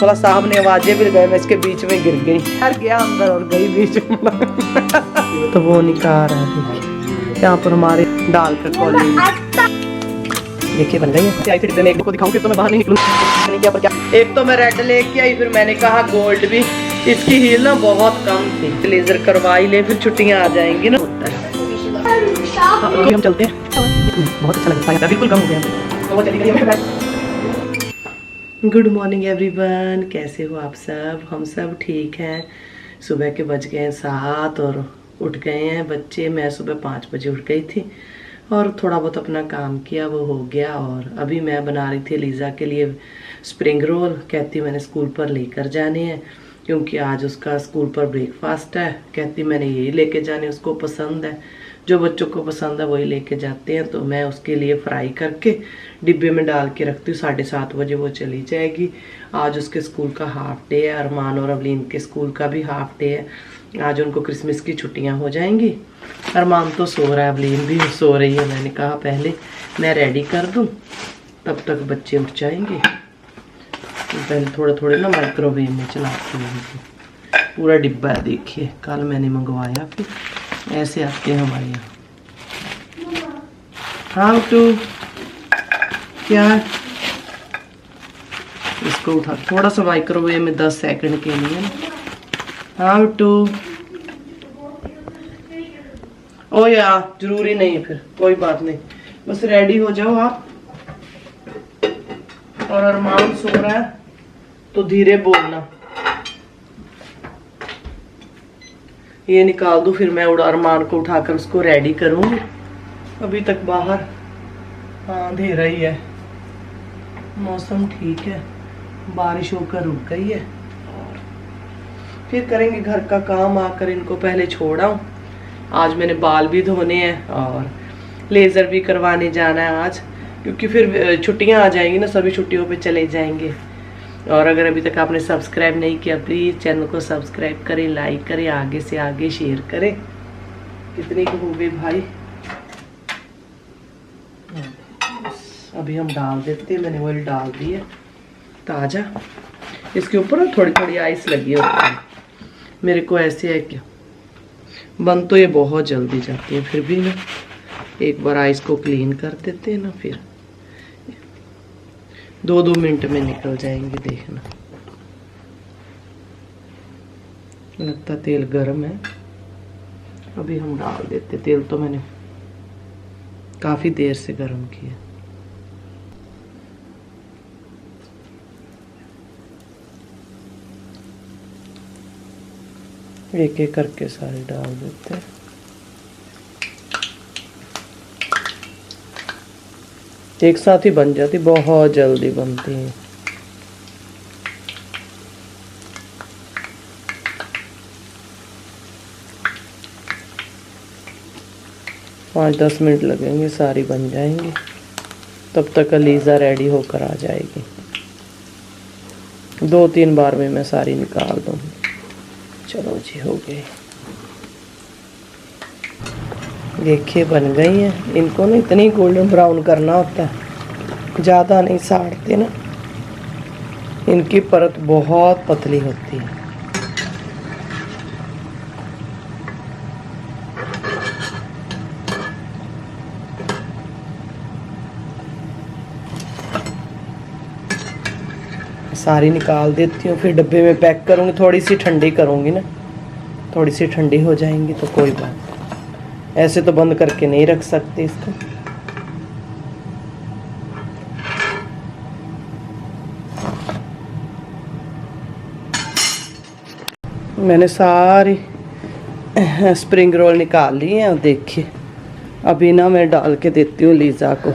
थोड़ा साहब ने आवाजें भी लगाई, मैं इसके बीच में गिर गई, यार गया अंदर और गई बीच में। तो वो निकाल रहा है, देखिए यहाँ पर हमारे दाल का कॉलेज देखिए बन गई है। फिर मैं एक को दिखाऊं, फिर तो मैं बाहर नहीं निकलूं। क्या पर क्या, एक तो मैं रेड लेके आई, फिर मैंने कहा गोल्ड भी, इसकी हील ना बहुत कम थी, लेजर करवाई ले, फिर छुट्टियां आ जाएंगी ना। तो हम चलते हैं, बहुत अच्छा लगता है, बिल्कुल कम हो गया। गुड मॉर्निंग एवरीवन, कैसे हो आप सब? हम सब ठीक हैं। सुबह के बज गए हैं 7 और उठ गए हैं बच्चे। मैं सुबह 5 बजे उठ गई थी और थोड़ा बहुत अपना काम किया, वो हो गया। और अभी मैं बना रही थी लीज़ा के लिए स्प्रिंग रोल। कहती मैंने स्कूल पर लेकर जाने हैं क्योंकि आज उसका स्कूल पर ब्रेकफास्ट है। कहती मैंने यही लेके जाने, उसको पसंद है, जो बच्चों को पसंद है वही लेके जाते हैं। तो मैं उसके लिए फ्राई करके डिब्बे में डाल के रखती हूँ, 7:30 बजे वो चली जाएगी। आज उसके स्कूल का हाफ डे है, अरमान और अवलीन के स्कूल का भी हाफ डे है। आज उनको क्रिसमस की छुट्टियाँ हो जाएंगी। अरमान तो सो रहा है, अवलीन भी सो रही है। मैंने कहा पहले मैं रेडी कर दूँ, तब तक बच्चे उठ जाएंगे। पहले थोड़े थोड़े ना माइक्रोवेव में चलाती हूँ। पूरा डिब्बा है, देखिए कल मैंने मंगवाया, फिर ऐसे आते हैं हमारे यहाँ। हाउ टू क्या, इसको उठा थोड़ा सा माइक्रोवेव में 10 सेकंड के लिए। हाउ टू, ओ यार जरूरी नहीं है, फिर कोई बात नहीं, बस रेडी हो जाओ आप। और अरमान सो रहा है तो धीरे बोलना। ये निकाल दूं, फिर मैं अरमान को उठाकर उसको रेडी करूंगी। अभी तक बाहर अंधेरा ही है, मौसम ठीक है, बारिश होकर रुक गई है। और फिर करेंगे घर का काम। आकर इनको पहले छोड़ा। आज मैंने बाल भी धोने हैं और लेज़र भी करवाने जाना है आज, क्योंकि फिर छुट्टियां आ जाएंगी ना, सभी छुट्टियों पे चले जाएंगे। और अगर अभी तक आपने सब्सक्राइब नहीं किया, प्लीज़ चैनल को सब्सक्राइब करें, लाइक करें, आगे से आगे शेयर करें। कितनी को हो गई भाई, अभी हम डाल देते हैं। मैंने ऑयल डाल दी है ताज़ा। इसके ऊपर थोड़ी थोड़ी आइस लगी होती है। मेरे को ऐसे है क्या, बन तो ये बहुत जल्दी जाती है, फिर भी ना एक बार आइस को क्लीन कर देते हैं ना, फिर 2-2 मिनट में निकल जाएंगे। देखना, लगता तेल गर्म है, अभी हम डाल देते। तेल तो मैंने काफी देर से गर्म किया। एक एक करके सारे डाल देते हैं। एक साथ ही बन जाती, बहुत जल्दी बनती है। पाँच 10 मिनट लगेंगे, सारी बन जाएंगी। तब तक लीज़ा रेडी होकर आ जाएगी। 2-3 बार में मैं सारी निकाल दूँगी। चलो जी, हो गई। देखिए बन गई है। इनको ना इतनी गोल्डन ब्राउन करना होता है, ज़्यादा नहीं साड़ते ना, इनकी परत बहुत पतली होती है। सारी निकाल देती हूँ, फिर डब्बे में पैक करूँगी। थोड़ी सी ठंडी करूँगी ना, थोड़ी सी ठंडी हो जाएंगी तो कोई बात नहीं। ऐसे तो बंद करके नहीं रख सकते इसको। मैंने सारी स्प्रिंग रोल निकाल ली हैं और देखिए अभी ना मैं डाल के देती हूँ लीज़ा को।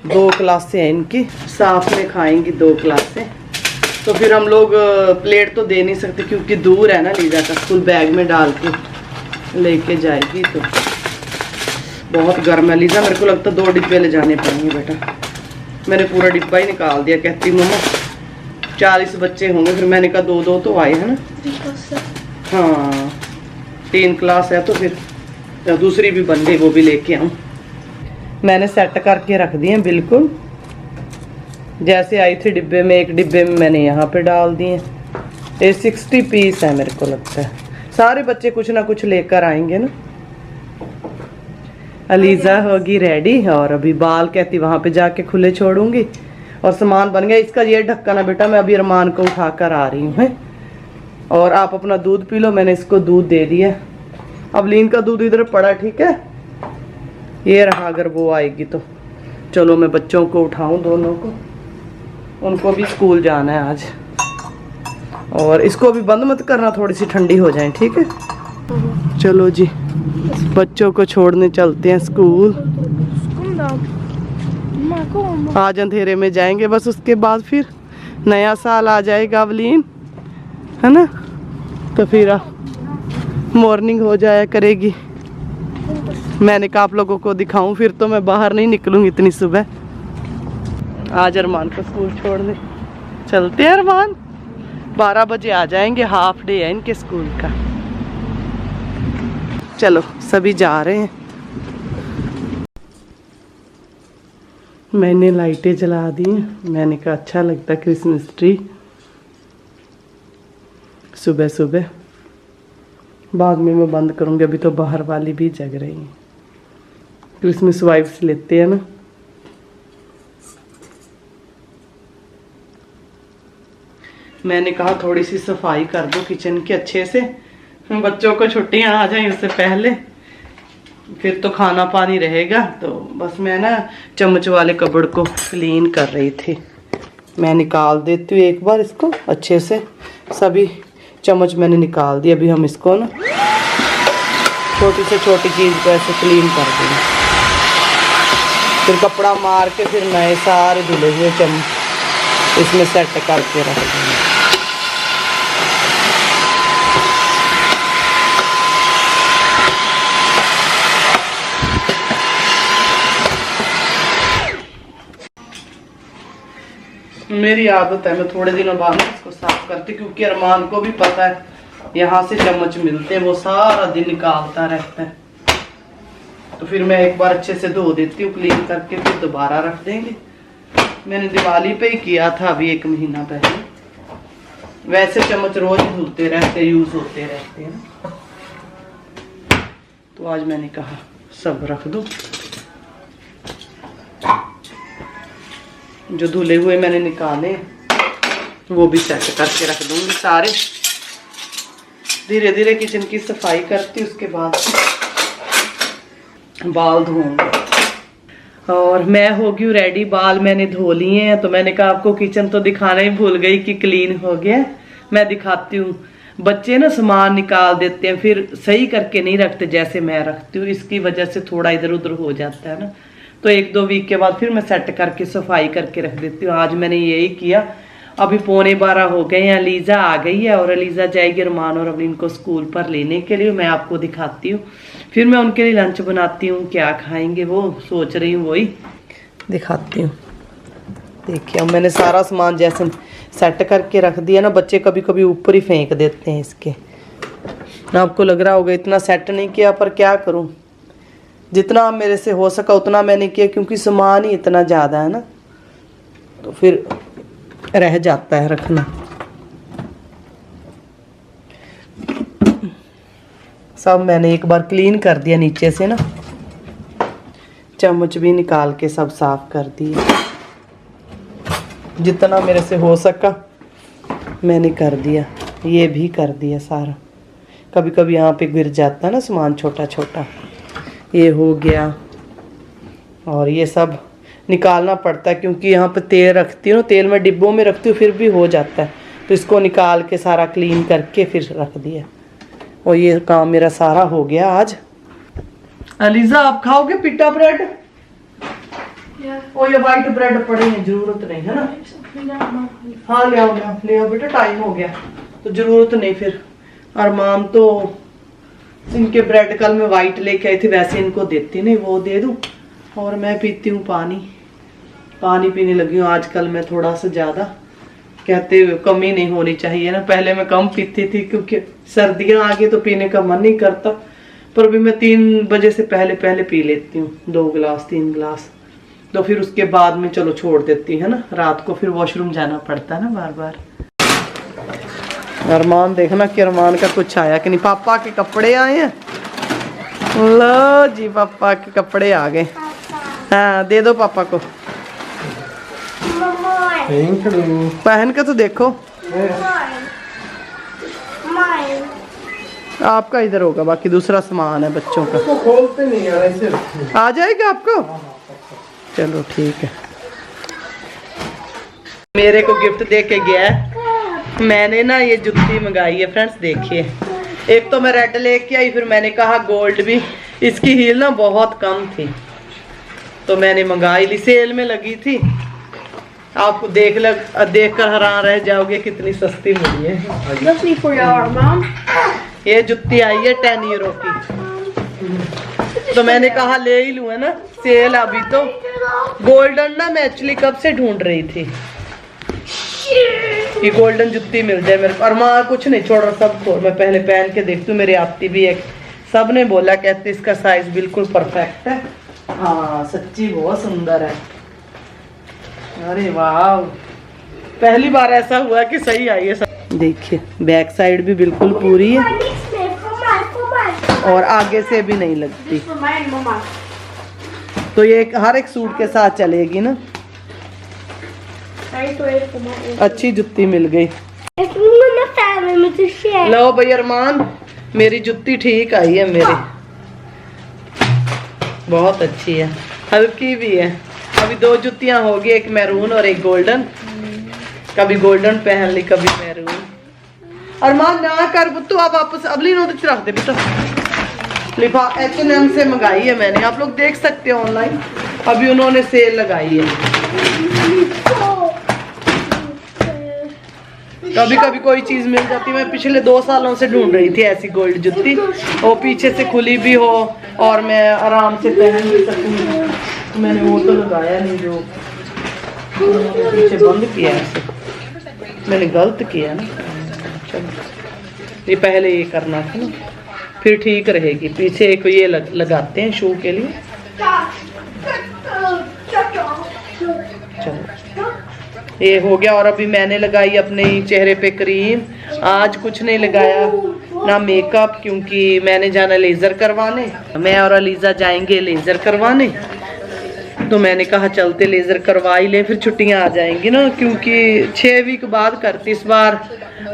2 क्लासें हैं इनकी, साथ में खाएंगी 2 क्लासें। तो फिर हम लोग प्लेट तो दे नहीं सकते क्योंकि दूर है ना लीज़ा का स्कूल। बैग में डाल के लेके जाएगी तो बहुत गर्म है लीज़ा, मेरे को लगता है 2 डिब्बे ले जाने पड़ेंगे बेटा। मैंने पूरा डिब्बा ही निकाल दिया। कहती मम्मा 40 बच्चे होंगे, फिर मैंने कहा 2-2 तो आए हैं ना। हाँ 3 क्लास है तो फिर दूसरी भी बन गई, वो भी लेके आऊँ। मैंने सेट करके रख दिए बिल्कुल। जैसे आई थी डिब्बे में, एक डिब्बे में मैंने यहाँ पे डाल दिए। ये 60 पीस है मेरे को लगता है। सारे बच्चे कुछ ना कुछ लेकर आएंगे ना। अलीजा होगी रेडी और अभी बाल कहती वहां पे जाके खुले छोड़ूंगी। और सामान बन गया इसका। ये ढक्कन है बेटा, मैं अभी अरमान को उठा कर आ रही हूँ। और आप अपना दूध पी लो, मैंने इसको दूध दे दिया। अब लीन का दूध इधर पड़ा, ठीक है। ये रहा, अगर वो आएगी तो। चलो मैं बच्चों को उठाऊं दोनों को, उनको भी स्कूल जाना है आज। और इसको भी बंद मत करना, थोड़ी सी ठंडी हो जाए, ठीक है। चलो जी, बच्चों को छोड़ने चलते हैं स्कूल। आज अंधेरे में जाएंगे, बस उसके बाद फिर नया साल आ जाएगा अवलीन, है ना। तो फिर मॉर्निंग हो जाया करेगी। मैंने कहा आप लोगों को दिखाऊं, फिर तो मैं बाहर नहीं निकलूंगी इतनी सुबह। आज अरमान को स्कूल छोड़ने चलते हैं। अरमान 12 बजे आ जाएंगे, हाफ डे है इनके स्कूल का। चलो सभी जा रहे हैं। मैंने लाइटें जला दी हैं। मैंने कहा अच्छा लगता है क्रिसमस ट्री सुबह सुबह। बाद में मैं बंद करूंगी, अभी तो बाहर वाली भी जग रही है। क्रिसमस वाइब्स लेते हैं ना। मैंने कहा थोड़ी सी सफाई कर दो किचन की अच्छे से, बच्चों को छुट्टियां आ जाएं उससे पहले, फिर तो खाना पानी रहेगा। तो बस मैं ना चम्मच वाले कबर्ड को क्लीन कर रही थी। मैं निकाल देती हूँ एक बार इसको अच्छे से। सभी चम्मच मैंने निकाल दिया। अभी हम इसको ना छोटी से छोटी चीज़ को ऐसे क्लीन कर देंगे, फिर कपड़ा मार के फिर नए सारे धुले हुए चम्मच इसमें सेट करके रख देंगे। मेरी आदत है, मैं थोड़े दिनों बाद इसको साफ करती, क्योंकि अरमान को भी पता है यहाँ से चम्मच मिलते हैं, वो सारा दिन निकालता रहता है। तो फिर मैं एक बार अच्छे से धो देती हूँ क्लीन करके, फिर दोबारा रख देंगे। मैंने दिवाली पे ही किया था, अभी 1 महीना पहले। वैसे चम्मच रोज धुलते रहते, यूज होते रहते हैं ना। तो आज मैंने कहा सब रख दो। जो धुले हुए मैंने निकाले वो भी सेट करके रख दूंगी सारे। धीरे धीरे किचन की सफाई करती, उसके बाद बाल धोऊंगी। और मैं हो गई रेडी, बाल मैंने धो लिए हैं। तो मैंने कहा आपको किचन तो दिखाना ही भूल गई कि क्लीन हो गया। मैं दिखाती हूँ। बच्चे ना सामान निकाल देते हैं, फिर सही करके नहीं रखते जैसे मैं रखती हूँ। इसकी वजह से थोड़ा इधर उधर हो जाता है ना। तो 1-2 वीक के बाद फिर मैं सेट करके सफाई करके रख देती हूँ। आज मैंने यही किया। अभी 11:15 हो गए हैं। अलीजा आ गई है और अलीजा जाएगी अरमान और अवलीन को स्कूल पर लेने के लिए। मैं आपको दिखाती हूँ, फिर मैं उनके लिए लंच बनाती हूँ। क्या खाएंगे वो सोच रही हूँ, वही दिखाती हूँ। देखिए अब मैंने सारा सामान जैसे सेट करके रख दिया ना। बच्चे कभी कभी ऊपर ही फेंक देते हैं इसके ना। आपको लग रहा होगा इतना सेट नहीं किया, पर क्या करूँ, जितना मेरे से हो सका उतना मैंने किया, क्योंकि सामान ही इतना ज़्यादा है ना, तो फिर रह जाता है रखना। सब मैंने एक बार क्लीन कर दिया नीचे से ना। चम्मच भी निकाल के सब साफ कर दिए। जितना मेरे से हो सका मैंने कर दिया। ये भी कर दिया सारा। कभी कभी यहाँ पे गिर जाता है ना सामान छोटा छोटा। ये हो गया। और ये सब निकालना पड़ता है, क्योंकि यहाँ पे तेल रखती हूँ, तेल में डिब्बों में रखती हूँ, फिर भी हो जाता है। तो इसको निकाल के सारा क्लीन करके फिर रख दिया। और ये काम मेरा सारा हो गया आज। अलीजा आप खाओगे पिट्टा ब्रेड? और ये वाइट ब्रेड पड़े हैं, जरूरत नहीं है ना। हाँ ले आओ बेटा, टाइम हो गया तो जरूरत नहीं। फिर अरमान तो इनके ब्रेड कल मैं वाइट लेके आई थी, वैसे इनको देती नहीं, वो दे दूं। और मैं पीती हूँ पानी पीने लगी हूँ आजकल मैं थोड़ा सा ज़्यादा। कहते कमी नहीं होनी चाहिए ना। पहले मैं कम पीती थी, क्योंकि सर्दियाँ आ गई तो पीने का मन नहीं करता। पर अभी मैं 3 बजे से पहले पी लेती हूँ 2 गिलास 3 गिलास। तो फिर उसके बाद में चलो छोड़ देती है ना, रात को फिर वॉशरूम जाना पड़ता है ना बार बार। अरमान देखना कि अरमान का कुछ आया कि नहीं। पापा के कपड़े आए हैं, लो जी पापा के कपड़े आ गए। हाँ दे दो पापा को, पहन के तो देखो। आपका इधर होगा, बाकी दूसरा सामान है बच्चों का। खोलते नहीं यार ऐसे। आ जाएगा आपको, चलो ठीक है। मेरे को गिफ्ट दे के गया है, मैंने ना ये जुत्ती मंगाई है फ्रेंड्स, देखिए। एक तो मैं रेड लेके आई, फिर मैंने कहा गोल्ड भी, इसकी हील ना बहुत कम थी तो मैंने मंगाई ली, सेल में लगी थी। आपको देख कर हैरान रह जाओगे कितनी सस्ती मिली है। ये जुत्ती आई है 10 यूरो की, तो मैंने कहा ले ही लूँ, है ना, सेल अभी तो। गोल्डन ना मैं एक्चुअली कब से ढूंढ रही थी, ये गोल्डन जुत्ती मिल जाए मेरे को। और माँ कुछ नहीं छोड़ रहा, सब छोड़, मैं पहले पहन के देखती हूँ। मेरी आपती भी एक, सब ने बोला कहते इसका साइज बिल्कुल परफेक्ट है। हाँ सच्ची बहुत सुंदर है। अरे वाह, पहली बार ऐसा हुआ कि सही आई है। देखिए बैक साइड भी बिल्कुल पूरी है और आगे से भी नहीं लगती, तो ये हर एक सूट के साथ चलेगी ना। अच्छी जुत्ती मिल गई। लो भाई अरमान, मेरी जुत्ती ठीक आई है, मेरी बहुत अच्छी है, हल्की भी है। अभी 2 जुत्तियां होगी, एक मैरून और एक गोल्डन। कभी गोल्डन पहन ली, कभी मैरून। अरमान ना कर बुत्तू, आप वापस अगली नोट रख दे बेटा। लिफा H&M से मंगाई है मैंने, आप लोग देख सकते हो ऑनलाइन, अभी उन्होंने सेल लगाई है। कभी कभी कोई चीज मिल जाती है। मैं पिछले 2 सालों से ढूंढ रही थी ऐसी गोल्ड जुत्ती, वो पीछे से खुली भी हो और मैं आराम से पहन भी सकूं। तो मैंने वो तो लगाया नहीं, जो पीछे बंद किया ऐसे, मैंने गलत किया ना। चलो ये पहले ये करना था ना, फिर ठीक रहेगी। पीछे एक ये लगाते हैं शू के लिए। चलो ये हो गया। और अभी मैंने लगाई अपने चेहरे पे क्रीम, आज कुछ नहीं लगाया ना मेकअप, क्योंकि मैंने जाना लेज़र करवाने। मैं और अलीजा जाएंगे लेज़र करवाने, तो मैंने कहा चलते लेज़र करवा ही लें, फिर छुट्टियां आ जाएंगी ना, क्योंकि 6 वीक बाद करती इस बार,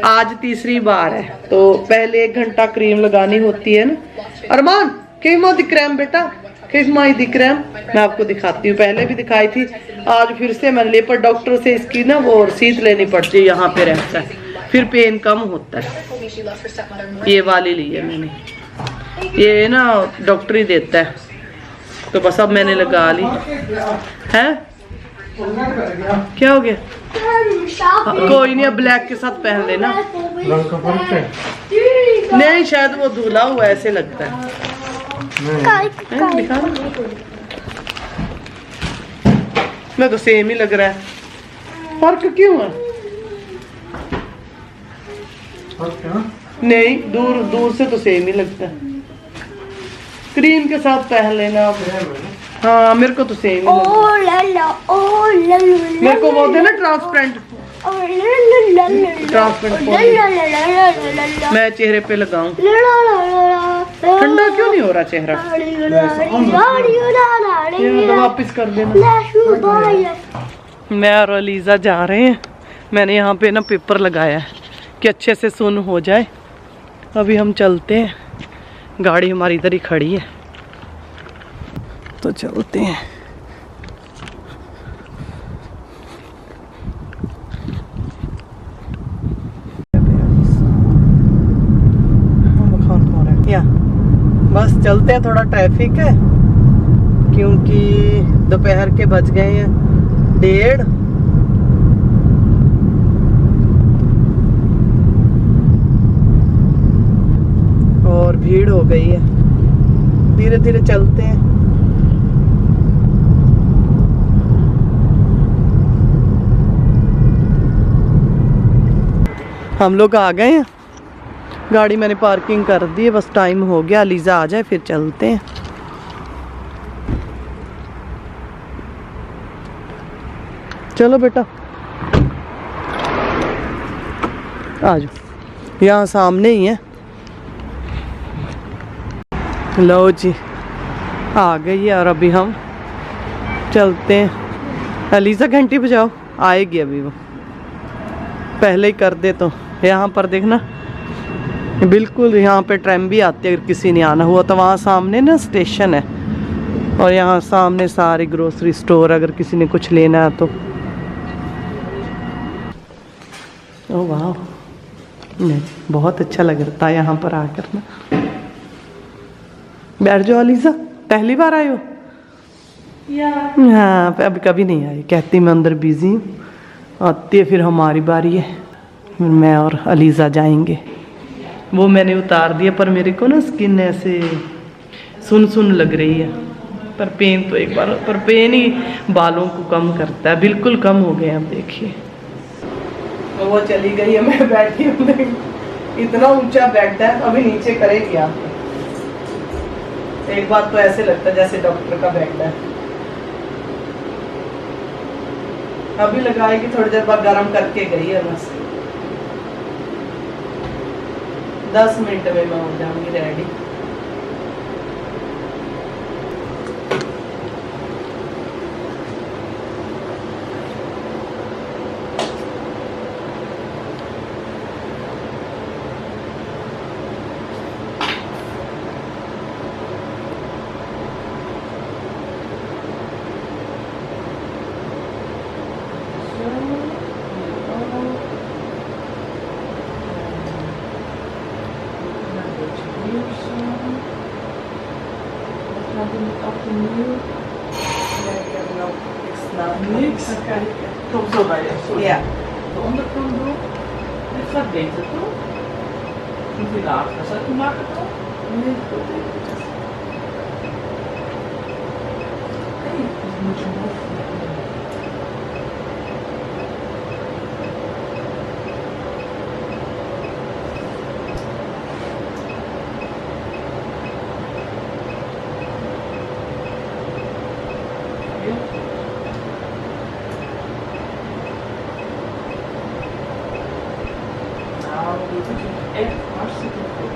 आज तीसरी बार है। तो पहले 1 घंटा क्रीम लगानी होती है ना। अरमान किस दी क्रीम बेटा, किस माई दी क्रीम, मैं आपको दिखाती हूँ, पहले भी दिखाई थी, आज फिर से मैंने ले, पर डॉक्टर से इसकी ना वो रसीद लेनी पड़ती है, यहाँ पे रहता है, फिर पेन कम होता है। ये वाली ली है मैंने, ये ना डॉक्टर ही देता है, तो बस अब मैंने लगा ली है। क्या हो गया? कोई नहीं, अब ब्लैक के साथ पहन लेना। रंग का फर्क है? नहीं शायद वो धुला हुआ ऐसे लगता है। मैं तो सेम ही लग रहा है, फर्क क्यों है? नहीं दूर दूर से तो सेम ही लगता है, क्रीम के साथ पहन लेना। हाँ मेरे को तो सेम ही मेरे को वो देना ट्रांसपेरेंट मैं चेहरे पे लगाऊं। ठंडा क्यों नहीं हो रहा चेहरा? वापस कर देना। मैं और अलीजा जा रहे हैं, मैंने यहाँ पे ना पेपर लगाया है कि अच्छे से सुन हो जाए। अभी हम चलते हैं, गाड़ी हमारी इधर ही खड़ी है, तो चलते हैं। या बस चलते हैं, थोड़ा ट्रैफिक है क्योंकि दोपहर के बज गए हैं 1:30। और भीड़ हो गई है, धीरे धीरे चलते हैं। हम लोग आ गए हैं, गाड़ी मैंने पार्किंग कर दी है, बस टाइम हो गया, लीजा आ जाए फिर चलते हैं। चलो बेटा आ जाओ, यहाँ सामने ही है। लो जी आ गई है और अभी हम चलते हैं। अलीजा घंटी बजाओ, आएगी अभी वो, पहले ही कर दे। तो यहाँ पर देखना बिल्कुल, यहाँ पे ट्रेन भी आती है अगर किसी ने आना हुआ तो। वहाँ सामने ना स्टेशन है और यहाँ सामने सारे ग्रोसरी स्टोर, अगर किसी ने कुछ लेना है तो। ओह वाह, नहीं बहुत अच्छा लग रहा है यहाँ पर आकर ना। बैठ जाओ अलीजा, पहली बार आए हो? हाँ अभी कभी नहीं आई, कहती मैं अंदर बिजी हूँ। आती है फिर हमारी बारी है, फिर मैं और अलीजा जाएंगे। वो मैंने उतार दिया पर मेरे को ना स्किन ऐसे सुन सुन लग रही है। पर पेन तो एक बार, पर पेन ही बालों को कम करता है, बिल्कुल कम हो गए। अब देखिए वो चली गई है, मैं बैठी हूँ। इतना ऊंचा बेड है, अभी नीचे करेगी आप। एक बात तो ऐसे लगता है जैसे डॉक्टर का बेड है। अभी लगाएगी, थोड़ी देर बाद गर्म करके गई है बस। 10 मिनट में मैं हो जाऊंगी ready. Niks. Kom zo bij je. Sorry. Ja. De onderkant doen. Dit gaat beter toch? Moet je lager. Zal ik hem maken toch? Nee, goed. Dus moet je hoofd. Echt hartstikke goed.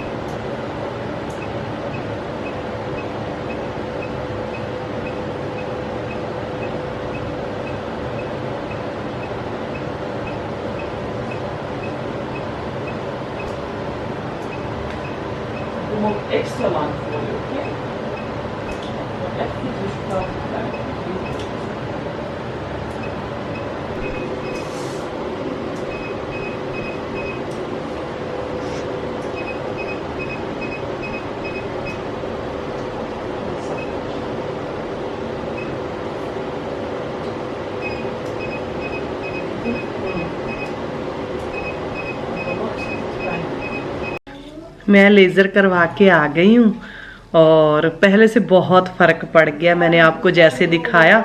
Ik doe hem ook extra lang voor je, oké? Echt goed resultaat krijgen. मैं laser करवा के आ गई हूँ और पहले से बहुत फ़र्क पड़ गया। मैंने आपको जैसे दिखाया,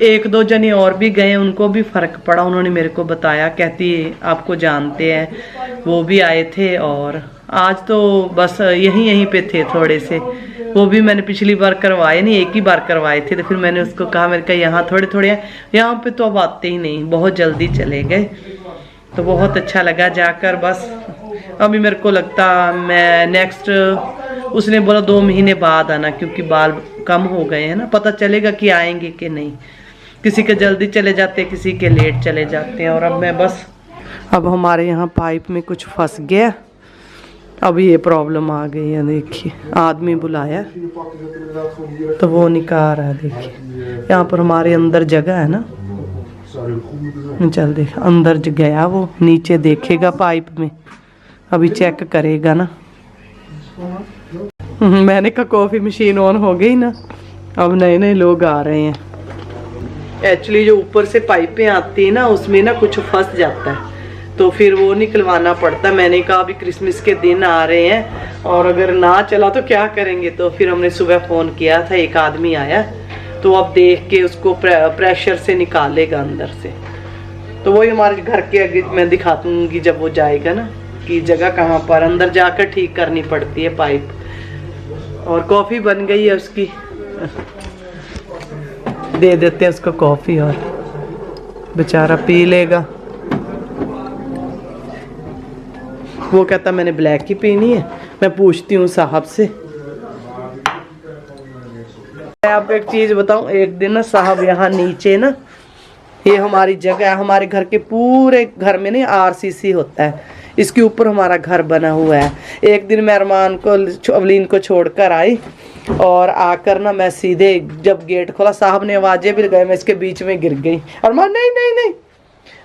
एक दो जने और भी गए, उनको भी फ़र्क पड़ा। उन्होंने मेरे को बताया, कहती आपको जानते हैं, वो भी आए थे। और आज तो बस यहीं पे थे थोड़े से। वो भी मैंने पिछली बार करवाए नहीं, एक ही बार करवाए थे। तो फिर मैंने उसको कहा, मेरे कहा यहाँ थोड़े थोड़े हैं, यहाँ पे तो अब आते ही नहीं, बहुत जल्दी चले गए। तो बहुत अच्छा लगा जाकर। बस अभी मेरे को लगता मैं नेक्स्ट, उसने बोला 2 महीने बाद आना, क्योंकि बाल कम हो गए हैं ना, पता चलेगा कि आएंगे कि नहीं। किसी के जल्दी चले जाते हैं, किसी के लेट चले जाते हैं। और अब मैं बस, अब हमारे यहाँ पाइप में कुछ फंस गया, अब ये प्रॉब्लम आ गई है। देखिए आदमी बुलाया तो वो निकाल रहा है। देखिए यहाँ पर हमारे अंदर जगह है ना, चल देख अंदर गया वो, नीचे देखेगा पाइप में, अभी चेक करेगा ना। मैंने कहा कॉफ़ी मशीन ऑन हो गई ना, अब नए नए लोग आ रहे हैं। एक्चुअली जो ऊपर से पाइपें आती है ना, उसमें ना कुछ फंस जाता है, तो फिर वो निकलवाना पड़ता है। मैंने कहा अभी क्रिसमस के दिन आ रहे हैं और अगर ना चला तो क्या करेंगे। तो फिर हमने सुबह फ़ोन किया था, एक आदमी आया, तो अब देख के उसको प्रेशर से निकालेगा अंदर से। तो वही हमारे घर के आगे मैं दिखा दूँगी जब वो जाएगा ना, कि जगह कहाँ पर अंदर जाकर ठीक करनी पड़ती है पाइप। और कॉफ़ी बन गई है उसकी, दे देते हैं उसको कॉफ़ी। और बेचारा पी लेगा। वो कहता मैंने ब्लैक ही पीनी है। मैं पूछती हूँ साहब से। मैं आपको एक चीज बताऊं, एक दिन ना साहब यहाँ नीचे ना, ये हमारी जगह है, हमारे घर के पूरे घर में नहीं आरसीसी होता है, इसके ऊपर हमारा घर बना हुआ है। एक दिन मैं अरमान को अवलीन को छोड़कर आई और आकर ना मैं सीधे जब गेट खोला, साहब ने आवाजें भी लगाई, मैं इसके बीच में गिर गई। अरमान नहीं नहीं नहीं,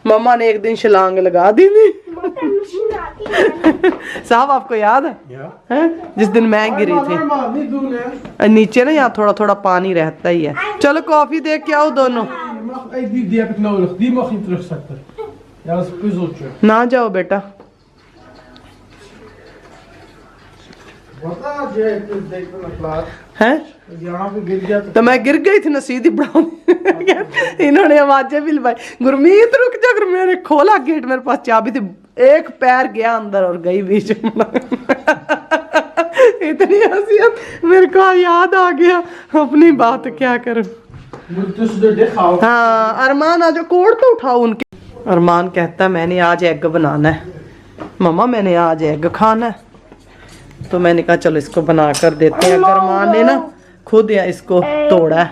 मम्मा ने एक दिन छलांग लगा दी थी। साहब आपको याद है जिस दिन मैं गिरी थी नीचे ना, यहाँ थोड़ा थोड़ा पानी रहता ही है। चलो कॉफी दे के आओ दोनों। ना जाओ बेटा। हैं तो मैं गिर गई थी ना सीधी बढ़ाऊंगी। इन्होंने आवाजें भी लगाई, गुरमीत रुक जा। गुरमीत, मैंने खोला गेट, मेरे पास चाबी थी, एक पैर गया अंदर और गई बीच में। इतनी हंसी मेरे को याद आ गया अपनी बात, क्या करूं। हाँ अरमान आज कोड तो उठाओ उनके। अरमान कहता मैंने आज एग बनाना है मम्मा, मैंने आज एग खाना है। तो मैंने कहा चलो इसको बना कर देते हैं। अरमान ने ना खुद इसको तोड़ा है,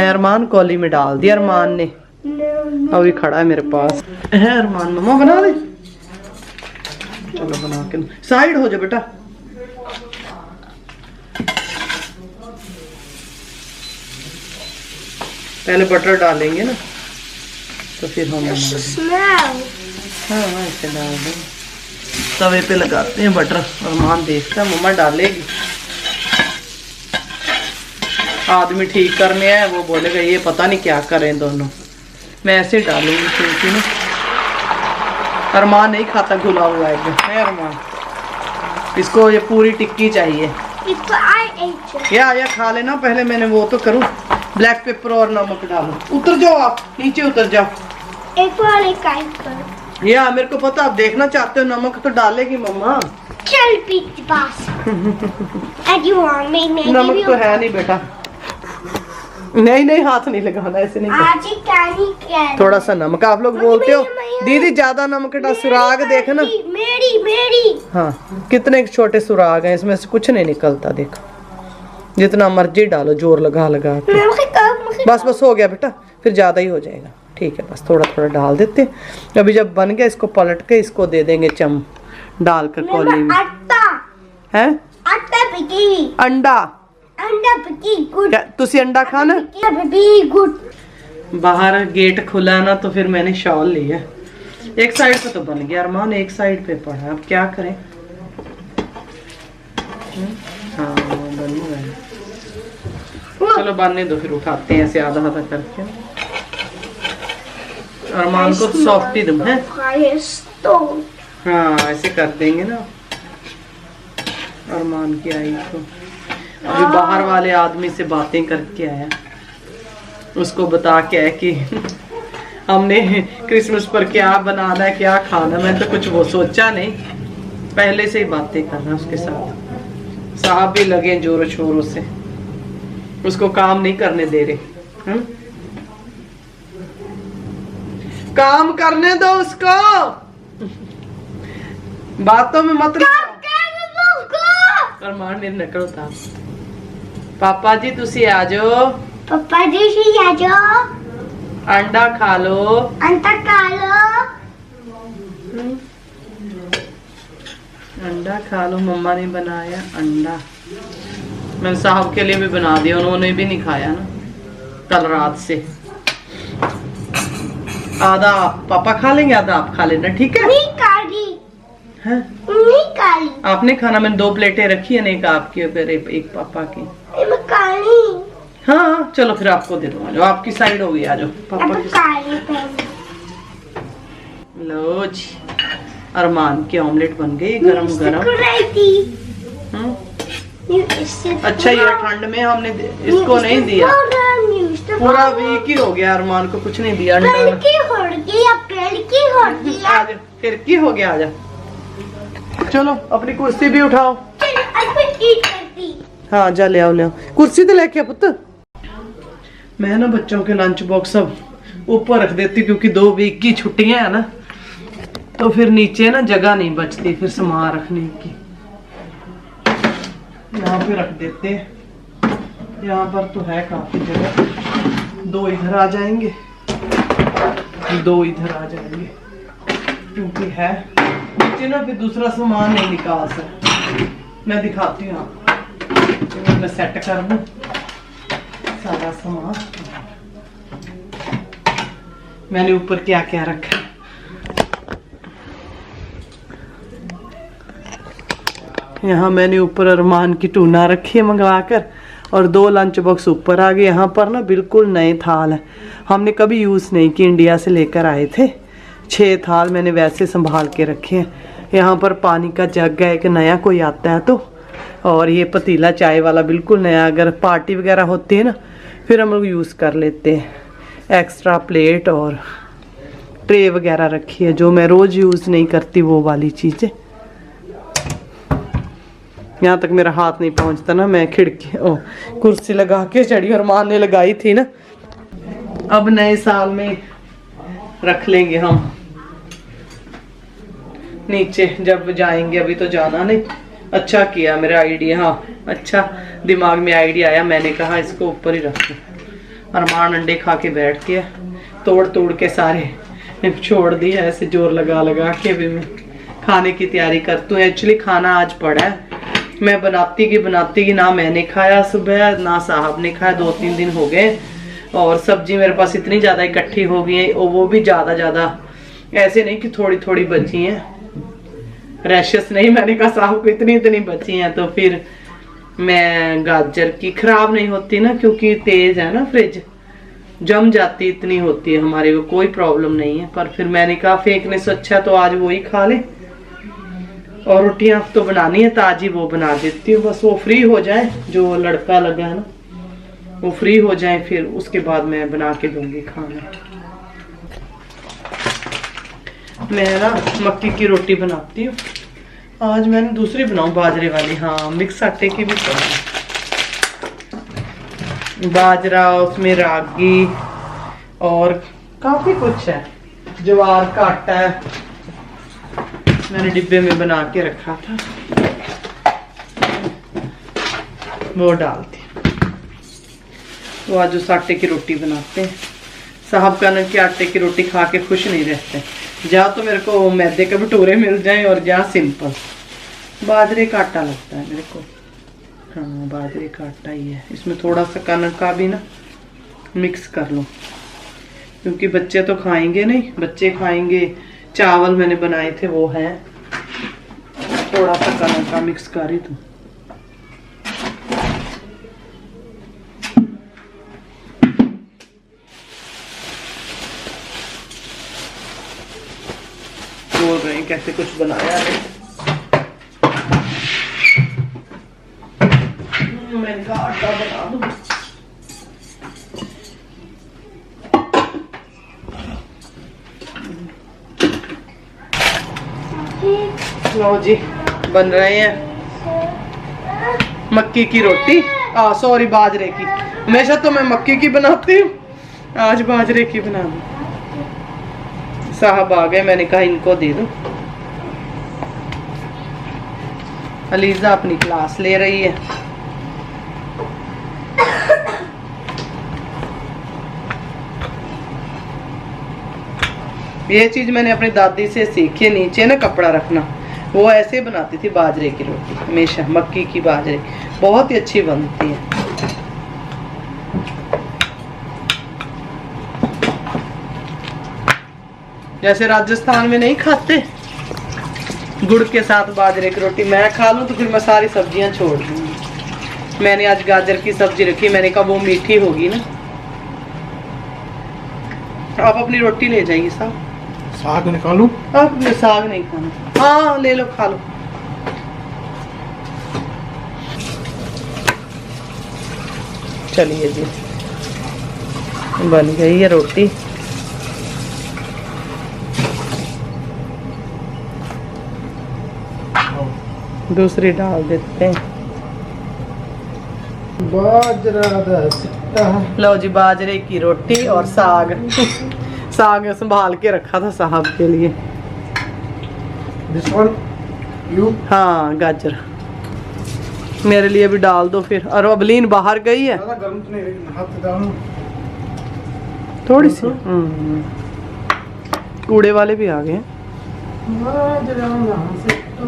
अरमान कॉली में डाल दिया अरमान ने, अभी खड़ा है मेरे पास है। अरमान मम्मा बना दे, चलो बना के साइड हो जा बेटा। पहले बटर डालेंगे ना तो फिर हम हाँ ऐसे डाल देंगे, तवे पे लगाते हैं बटर। अरमान देखता है मम्मा डालेगी, आदमी ठीक करने आए वो बोलेगा ये पता नहीं क्या करें दोनों। मैं ऐसे डालूंगी क्योंकि ना अरमान नहीं खाता घुला हुआ एग है। अरमान इसको ये पूरी टिक्की चाहिए। या खा लेना, पहले मैंने वो तो करूं। ब्लैक पेपर और नमक डालो। उतर जाओ आप नीचे, उतर जाओ। या मेरे को पता आप देखना चाहते हो, नमक तो डालेगी मम्मा। चल पास। नमक तो है नहीं बेटा। नहीं नहीं हाथ नहीं लगाना, ऐसे नहीं कर। थोड़ा सा नमक। आप लोग बोलते हो दीदी ज्यादा नमक डाल, सुराग देखना। मेरी हाँ कितने छोटे सुराग हैं, इसमें से कुछ नहीं निकलता। देखो जितना मर्जी डालो जोर लगा लगा के। बस हो गया बेटा, फिर ज्यादा ही हो जाएगा। ठीक है बस थोड़ा थोड़ा डाल देते। अभी जब बन गया इसको पलट के इसको दे देंगे चम डाल कर कॉली में। है अंडा तुसी अंडा खाना। बाहर गेट खुला ना तो फिर मैंने शॉल लिया। एक साइड पे तो बन गया अरमान, एक साइड पे पड़ा। अब क्या करें। हाँ बन गया, चलो बनने दो, फिर उठाते हैं ऐसे आधा आधा करके। अरमान को सॉफ्टी दूं है। हाँ ऐसे कर देंगे ना अरमान की आई को। अभी बाहर वाले आदमी से बातें करके आया, उसको बता के आया कि हमने क्रिसमस पर क्या बनाना है क्या खाना। मैं तो कुछ वो सोचा नहीं, पहले से ही बातें करना उसके साथ। साहब भी लगे जोरों शोरों से, उसको काम नहीं करने दे रहे। काम करने दो उसको, बातों में मत अरमान मेरी नकल था। पापा जी तुसी आ जाओ, पापा जी आ जाओ, अंडा खा लो, अंडा खा लो, अंडा खा लो। मम्मा ने बनाया अंडा, मैंने साहब के लिए भी बना दिया, उन्होंने भी नहीं खाया ना कल रात से। आधा पापा खा लेंगे, आधा आप खा लेना, ठीक है। नहीं काली है? नहीं काली आपने खाना, मैंने 2 प्लेटें रखी है, एक आपकी और एक पापा की। काली हाँ चलो फिर आपको दे दो, आ जाओ आपकी साइड होगी, आ जाओ पापा की। लो जी अरमान की ऑमलेट बन गई गरम गरम। अच्छा ये ठंड में हमने इसको नहीं दिया, पूरा वीक ही हो गया अरमान को कुछ नहीं दिया। फिर हो गया, आजा चलो अपनी कुर्सी भी उठाओ। हाँ जा ले आओ कुर्सी तो लेके पुत्र। मैं ना बच्चों के लंच बॉक्स सब ऊपर रख देती क्योंकि 2 वीक की छुट्टियां है ना, तो फिर नीचे ना जगह नहीं बचती फिर सामान रखने की। यहाँ पे रख देते हैं, यहाँ पर तो है काफी जगह। 2 इधर आ जाएंगे, 2 इधर आ जाएंगे, क्योंकि है नीचे ना फिर दूसरा सामान नहीं निकाल सकते। मैं दिखाती हूँ आपको, मैं सेट कर दूँ सारा सामान। मैंने ऊपर क्या क्या रखा है, यहाँ मैंने ऊपर अरमान की टूना रखी है मंगवा कर, और 2 लंच बॉक्स ऊपर आ गए। यहाँ पर ना बिल्कुल नए थाल है, हमने कभी यूज़ नहीं की, इंडिया से लेकर आए थे। 6 थाल मैंने वैसे संभाल के रखे हैं। यहाँ पर पानी का जग है, एक नया कोई आता है तो, और ये पतीला चाय वाला बिल्कुल नया, अगर पार्टी वगैरह होती है ना फिर हम लोग यूज़ कर लेते हैं। एक्स्ट्रा प्लेट और ट्रे वगैरह रखी है, जो मैं रोज़ यूज़ नहीं करती वो वाली चीज़ें। यहाँ तक मेरा हाथ नहीं पहुँचता ना, मैं खिड़की कुर्सी लगा के चढ़ी और माँ ने लगाई थी ना। अब नए साल में रख लेंगे हम नीचे जब जाएंगे, अभी तो जाना नहीं। अच्छा किया मेरा आइडिया, हाँ अच्छा दिमाग में आइडिया आया, मैंने कहा इसको ऊपर ही रख दो। अरमान अंडे खा के बैठ गया, तोड़ तोड़ के सारे छोड़ दिया, ऐसे जोर लगा लगा के। भी मैं खाने की तैयारी करती हूँ। एक्चुअली खाना आज पड़ा है, मैं बनाती की ना मैंने खाया सुबह ना साहब ने खाया, 2-3 दिन हो गए। और सब्जी मेरे पास इतनी ज़्यादा इकट्ठी हो गई है, और वो भी ज़्यादा ऐसे नहीं कि थोड़ी थोड़ी बची हैं, रैशेस नहीं। मैंने कहा साहब को इतनी बची हैं, तो फिर मैं गाजर की खराब नहीं होती ना, क्योंकि तेज है ना फ्रिज, जम जाती इतनी होती है हमारे को, कोई प्रॉब्लम नहीं है। पर फिर मैंने कहा फेंकने से अच्छा तो आज वो ही खा ले। और रोटियां तो बनानी है ताजी, वो बना देती हूँ, बस वो फ्री हो जाए, जो लड़का लगा है ना वो फ्री हो जाए, फिर उसके बाद मैं बना के दूंगी खाना। मैं ना मक्की की रोटी बनाती हूँ, आज मैंने दूसरी बनाऊं बाजरे वाली। हाँ मिक्स आटे की भी बनाऊं, बाजरा उसमें रागी और काफी कुछ है, ज्वार का आटा है, मैंने डिब्बे में बना के रखा था, वो डालती। तो आज उस आटे की रोटी बनाते हैं। साहब का ना कि आटे की रोटी खा के खुश नहीं रहते, या तो मेरे को मैदे के भटूरे मिल जाएं और या सिंपल। बाजरे का आटा लगता है मेरे को, हाँ बाजरे का आटा ही है। इसमें थोड़ा सा कनक का भी ना मिक्स कर लो, क्योंकि बच्चे तो खाएंगे नहीं, बच्चे खाएंगे चावल मैंने बनाए थे वो है, थोड़ा सा कनक का मिक्स कर ही दूं। बोल रहे हैं कैसे कुछ बनाया है, मैंने कहा आटा बना दूं। लो जी बन रहे हैं मक्की की रोटी, सॉरी बाजरे की। हमेशा तो मैं मक्की की बनाती हूँ, आज बाजरे की बना दूं। साहब आ गए, मैंने कहा इनको दे दो। अलीजा अपनी क्लास ले रही है। ये चीज मैंने अपनी दादी से सीखी, नीचे ना कपड़ा रखना, वो ऐसे बनाती थी बाजरे की रोटी हमेशा, मक्की की बाजरे, बहुत ही अच्छी बनती है। जैसे राजस्थान में नहीं खाते गुड़ के साथ बाजरे की रोटी, मैं खा लूं तो फिर मैं सारी सब्जियां छोड़ दूंगी। मैंने आज गाजर की सब्जी रखी, मैंने कहा वो मीठी होगी ना। आप अपनी रोटी ले जाइए साहब। साग निकालूं? आप साग नहीं खाना? हाँ ले लो, खा लो। चलिए जी बन गई है रोटी। दूसरी डाल देते हैं। बाजरा दा सिट्टा। लो जी बाजरे की रोटी और साग। साग संभाल के रखा था साहब के लिए। This one you. हाँ गाजर मेरे लिए भी डाल दो फिर। और अबलीन बाहर गई है ज्यादा गर्म तो नहीं, लेकिन हाथ डालो थोड़ी सी। कूड़े वाले भी आ गए हैं। बाजरा दा सिट्टा।